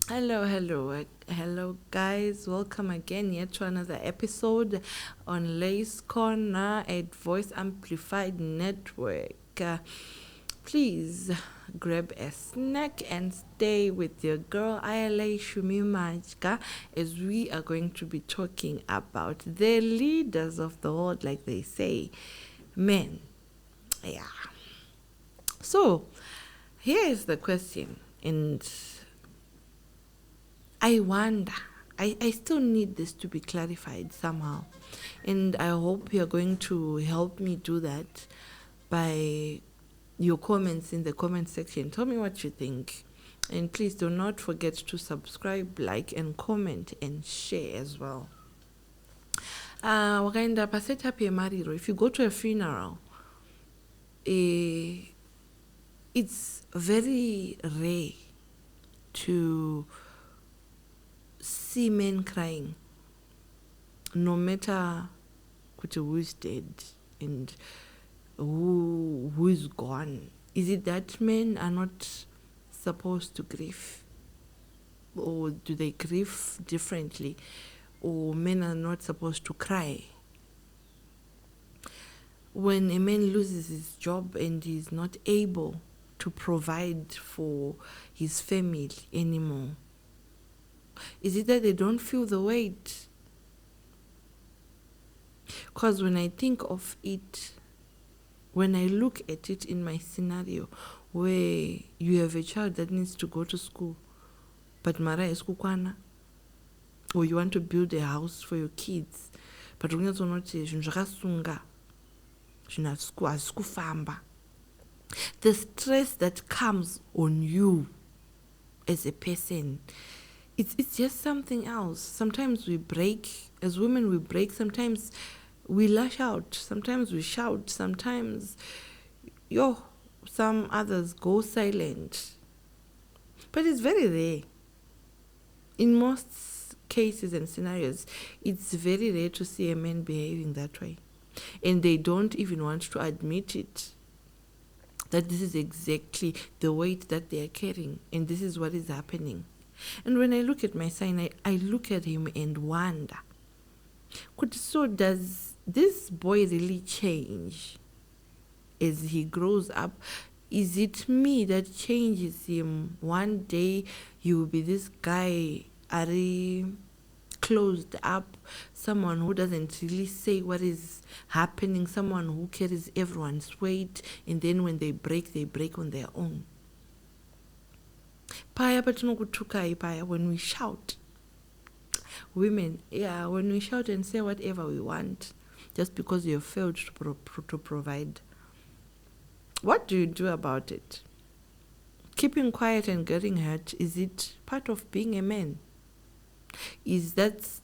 Hello, guys. Welcome again yet to another episode on Lace Corner at Voice Amplified Network. Please grab a snack and stay with your girl Ayala Shumimajka as we are going to be talking about the leaders of the world, like they say, men. Yeah. So, here is the question, and I wonder, I still need this to be clarified somehow. And I hope you're going to help me do that by your comments in the comment section. Tell me what you think. And please do not forget to subscribe, like, and comment and share as well. Wakaenda pa setup yemariro. If you go to a funeral, it's very rare to see men crying, no matter who is dead and who is gone. Is it that men are not supposed to grieve, or do they grieve differently, or men are not supposed to cry? When a man loses his job and is not able to provide for his family anymore, is it that they don't feel the weight? Because when I think of it, when I look at it in my scenario where you have a child that needs to go to school, but mara is kukwana, or you want to build a house for your kids, but unyatsonoti zvinhu zvakasunga zvinhu hazikufamba, the stress that comes on you as a person, it's just something else. Sometimes we break, as women we break, sometimes we lash out, sometimes we shout, sometimes some others go silent. But it's very rare. In most cases and scenarios, it's very rare to see a man behaving that way. And they don't even want to admit it, that this is exactly the weight that they are carrying, and this is what is happening. And when I look at my son, I look at him and wonder, so does this boy really change as he grows up? Is it me that changes him? One day he will be this guy, closed up, someone who doesn't really say what is happening, someone who carries everyone's weight, and then when they break on their own. Paya patinokutukai paya, when we shout, women, when we shout and say whatever we want just because you have failed to provide, what do you do about it? Keeping quiet and getting hurt, is it part of being a man? Is that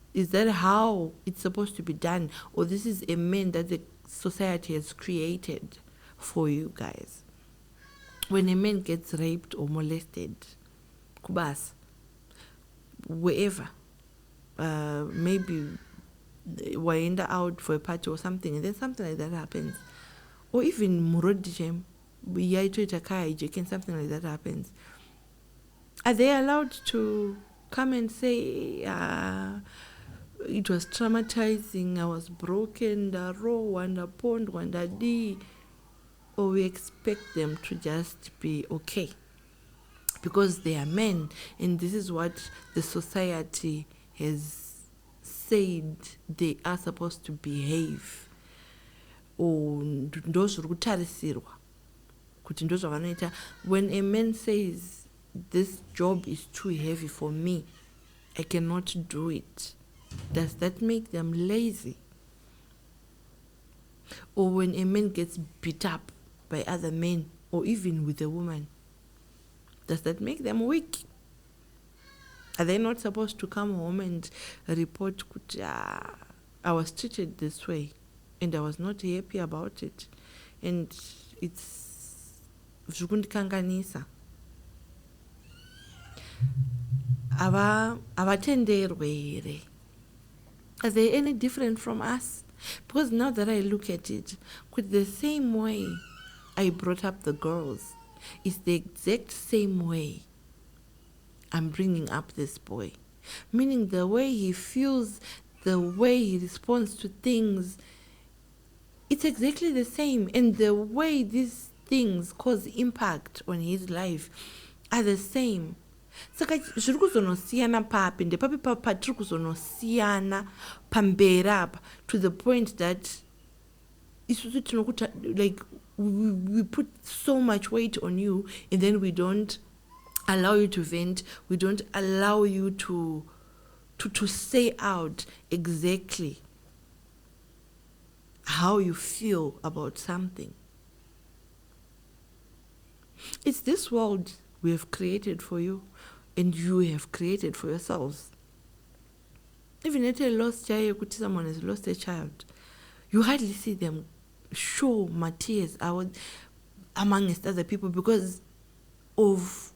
how it's supposed to be done? Or this is a man that the society has created for you guys? When a man gets raped or molested, kubas, wherever, maybe waenda out for a party or something, and then something like that happens, or even murodichem, something like that happens, are they allowed to come and say, it was traumatizing, I was broken, wanda pond, wanda di, or we expect them to just be okay because they are men and this is what the society has said they are supposed to behave? Or when a man says this job is too heavy for me, I cannot do it, does that make them lazy? Or when a man gets beat up by other men or even with a woman, does that make them weak? Are they not supposed to come home and report, I was treated this way and I was not happy about it, and it's zvikundikanganisa? Avatenderwe here. Are they any different from us? Because now that I look at it, with the same way I brought up the girls, it's the exact same way I'm bringing up this boy. Meaning the way he feels, the way he responds to things, it's exactly the same. And the way these things cause impact on his life are the same. Saka zviri kuzonosiyana papi ndepapi patiri kuzonosiyana pamberi apa, to the point that isusu tinokuta, like we put so much weight on you, and then we don't allow you to vent, we don't allow you to say out exactly how you feel about something. It's this world we have created for you, and you have created for yourselves. Even at a lost child, someone has lost a child, you hardly see them show my tears out amongst other people because of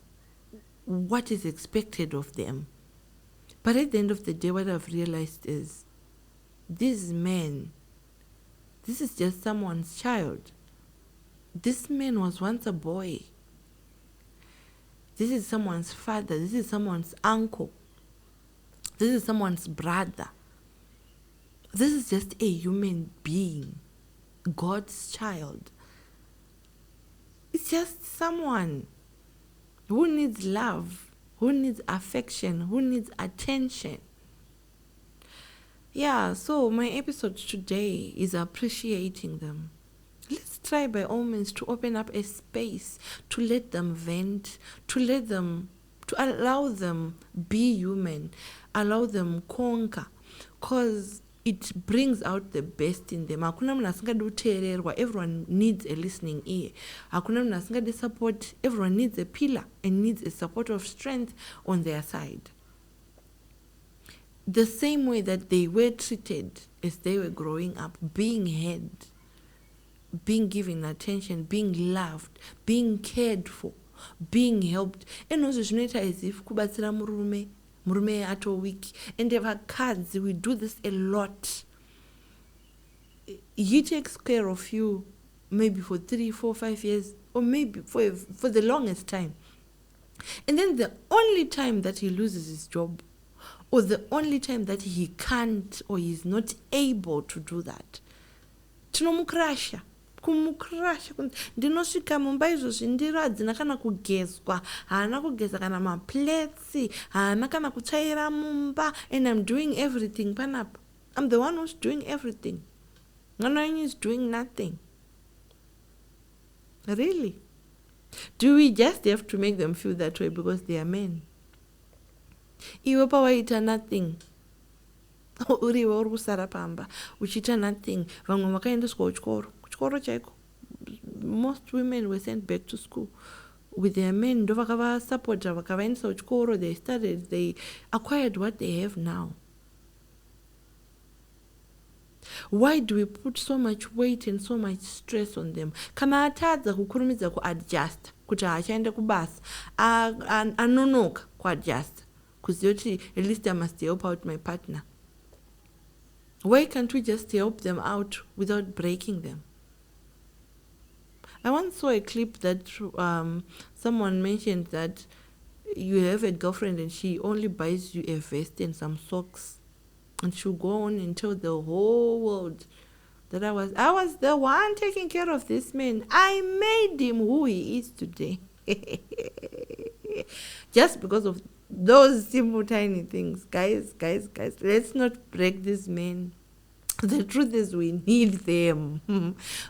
what is expected of them. But at the end of the day, what I've realized is this man, this is just someone's child. This man was once a boy. This is someone's father. This is someone's uncle. This is someone's brother. This is just a human being, God's child. It's just someone who needs love, who needs affection, who needs attention. Yeah, so my episode today is appreciating them. Let's try by all means to open up a space, to let them vent, to allow them be human, allow them conquer, because it brings out the best in them. Hakuna munhu asingadi kuteererwa, everyone needs a listening ear. Hakuna munhu asingadi support, everyone needs a pillar and needs a support of strength on their side. The same way that they were treated as they were growing up, being heard, being given attention, being loved, being cared for, being helped. And also zvinoita as if kubatsira murume ato wiki. And vakadzi, we do this a lot. He takes care of you maybe for 3, 4, 5 years, or maybe for the longest time. And then the only time that he loses his job, or the only time that he can't or he's not able to do that, tinomukrasha, kumukrasha. Ndinosvika mumba izvozvi ndiro hadzina kana kugezwa, haana kugeza kana maplets, haana kana kutsvaira mumba, and I'm doing everything panapa. I'm the one who's doing everything. Mwana wenyu is doing nothing. Really? Do we just have to make them feel that way because they are men? Iwe pawaita nothing, uriwe uri kusara pamba uchiita nothing, vamwe vakaendeswa kuchikoro chaiko. Most women were sent back to school with their men, ndo vakavasupporta vakavaendesa kuchikoro, they studied, they acquired what they have now. Why do we put so much weight and so much stress on them? Kana atadza kukurumidza kuadjust kuti haachaende kubasa, anonoka kuadjust kuziva kuti at least I must help out my partner. Why can't we just help them out without breaking them? I once saw a clip that someone mentioned that you have a girlfriend and she only buys you a vest and some socks, and she'll go on and tell the whole world that I was the one taking care of this man. I made him who he is today. Just because of those simple tiny things. Guys, let's not break these men. The truth is we need them.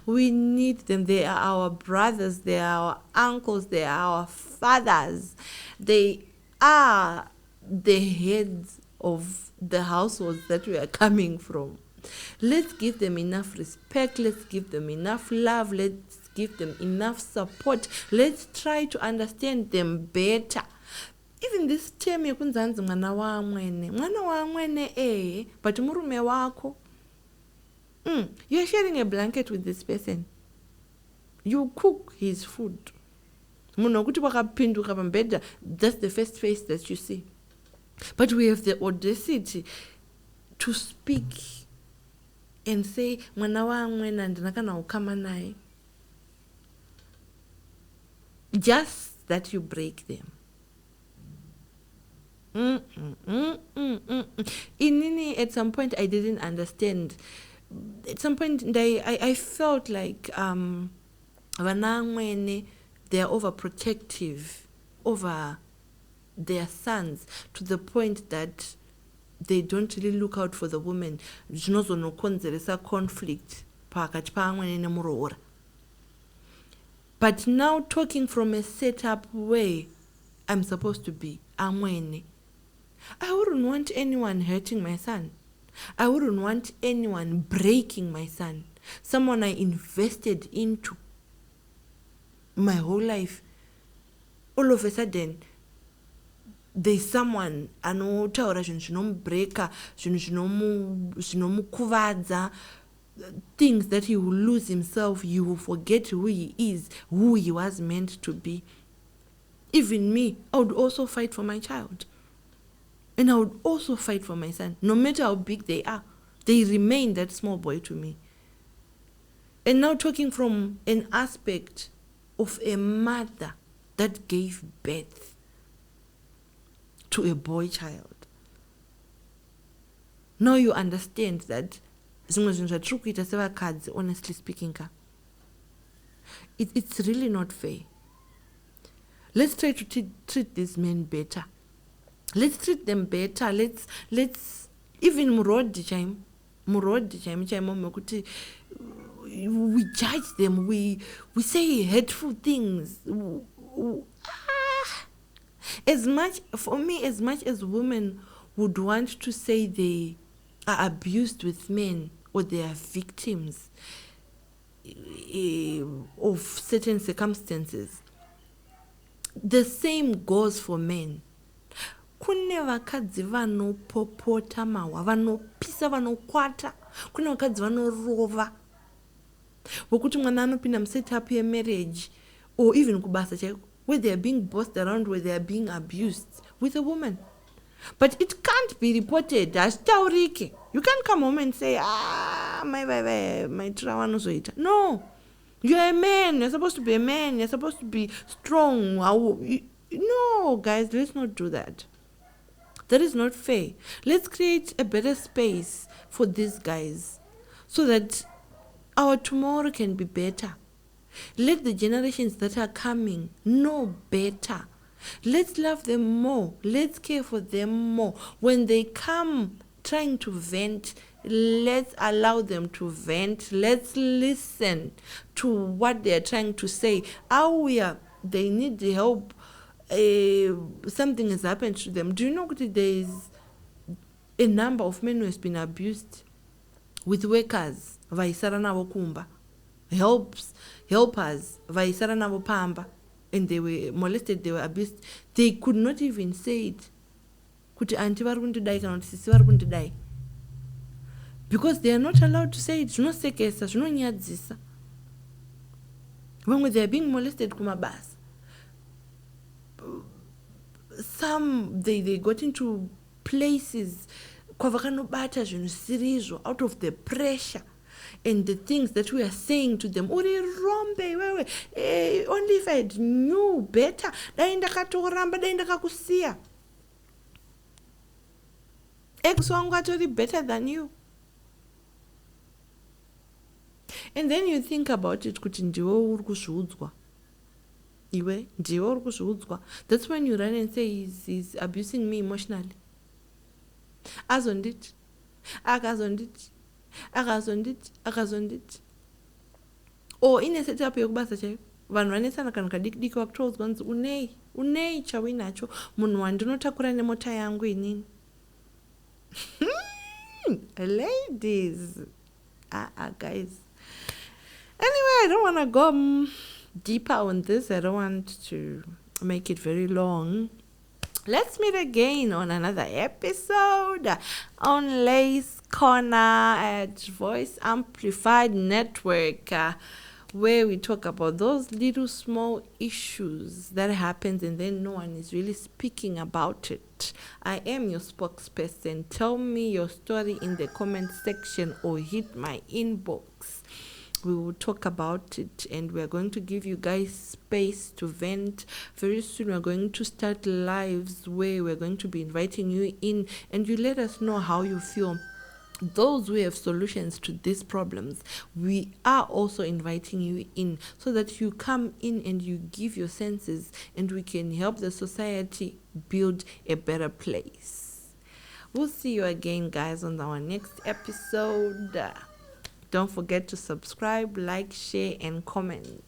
We need them. They are our brothers, they are our uncles, they are our fathers. They are the heads of the households that we are coming from. Let's give them enough respect. Let's give them enough love. Let's give them enough support. Let's try to understand them better. Even this term yekunzanzi mwana wamwene but murume wako. You're sharing a blanket with this person. You cook his food. That's the first face that you see. But we have the audacity to speak and say, mwana wamwene ndinakana ukama naye. Just that you break them. Inini, at some point I didn't understand. At some point I felt like vanamwene, they're overprotective over their sons to the point that they don't really look out for the woman. Zvinozonokonzeresa conflict pakati paamwene nemuroora. But now, talking from a setup where I'm supposed to be amwene, I wouldn't want anyone hurting my son. I wouldn't want anyone breaking my son. Someone I invested into my whole life. All of a sudden, there's someone anotaura zvinhu zvinomubreaka, zvinhu zvinomukuvadza, things that he will lose himself, he will forget who he is, who he was meant to be. Even me, I would also fight for my child. And I would also fight for my son. No matter how big they are, they remain that small boy to me. And now talking from an aspect of a mother that gave birth to a boy child. Now you understand that honestly speaking, it's really not fair. Let's try to treat these men better. Let's treat them better. Let's even murodi chaim mekuti we judge them, we say hurtful things. As much as women would want to say they are abused with men or they are victims of certain circumstances, the same goes for men. Kune vakadzi vanopopota mawa, vanopisa, vanokwata. Kune vakadzi vanorova. Vokuti mwana anopinda musetup yemarriage or even kubasa chaiko, where they are being bossed around, where they are being abused with a woman. But it can't be reported as tauriki. You can't come home and say, my trawanozoita. No. You're a man. You're supposed to be a man. You're supposed to be strong. No, guys, let's not do that. That is not fair. Let's create a better space for these guys so that our tomorrow can be better. Let the generations that are coming know better. Let's love them more. Let's care for them more. When they come trying to vent, let's allow them to vent. Let's listen to what they are trying to say. They need the help. Something has happened to them. Do you know that there is a number of men who has been abused with workers, vaisara navo kumba, helpers, vaisara navo pamba, and they were molested, they were abused. They could not even say it. Kuti anti vari kundidai kana kuti sisi vari kundidai. Because they are not allowed to say it. Zvinosekesa, zvinonyadzisa. When they are being molested kumabasa. Some they got into places kwavakanobata zvinhu zvisiri out of the pressure and the things that we are saying to them. Only if I knew better, dai ndakatoramba, dai ndakakusiya. Ex wangu atori better than you. And then you think about it, kuti ndiwe uri kuzviudzwa. Iwe ndiwe uri kuzviudzwa. That's when you run and say he's abusing me emotionally. Akazonditi. Or ine setup yokubasa chayo. Vanhu vanesana kana kadiki wakutoudzwa nzi unei chawinacho, munhu wandinotakura nemota yangu inini. Ladies. Guys. Anyway, I don't want to go deeper on this. I don't want to make it very long. Let's meet again on another episode on Lace Corner at Voice Amplified Network, where we talk about those little small issues that happens and then no one is really speaking about it. I am your spokesperson. Tell me your story in the comment section or hit my inbox we will talk about it, and we're going to give you guys space to vent. Very soon we're going to start lives where we're going to be inviting you in, and you let us know how you feel. Those who have solutions to these problems, we are also inviting you in, so that you come in and you give your senses, and we can help the society build a better place. We'll see you again, guys, on our next episode. Don't forget to subscribe, like, share, and comment.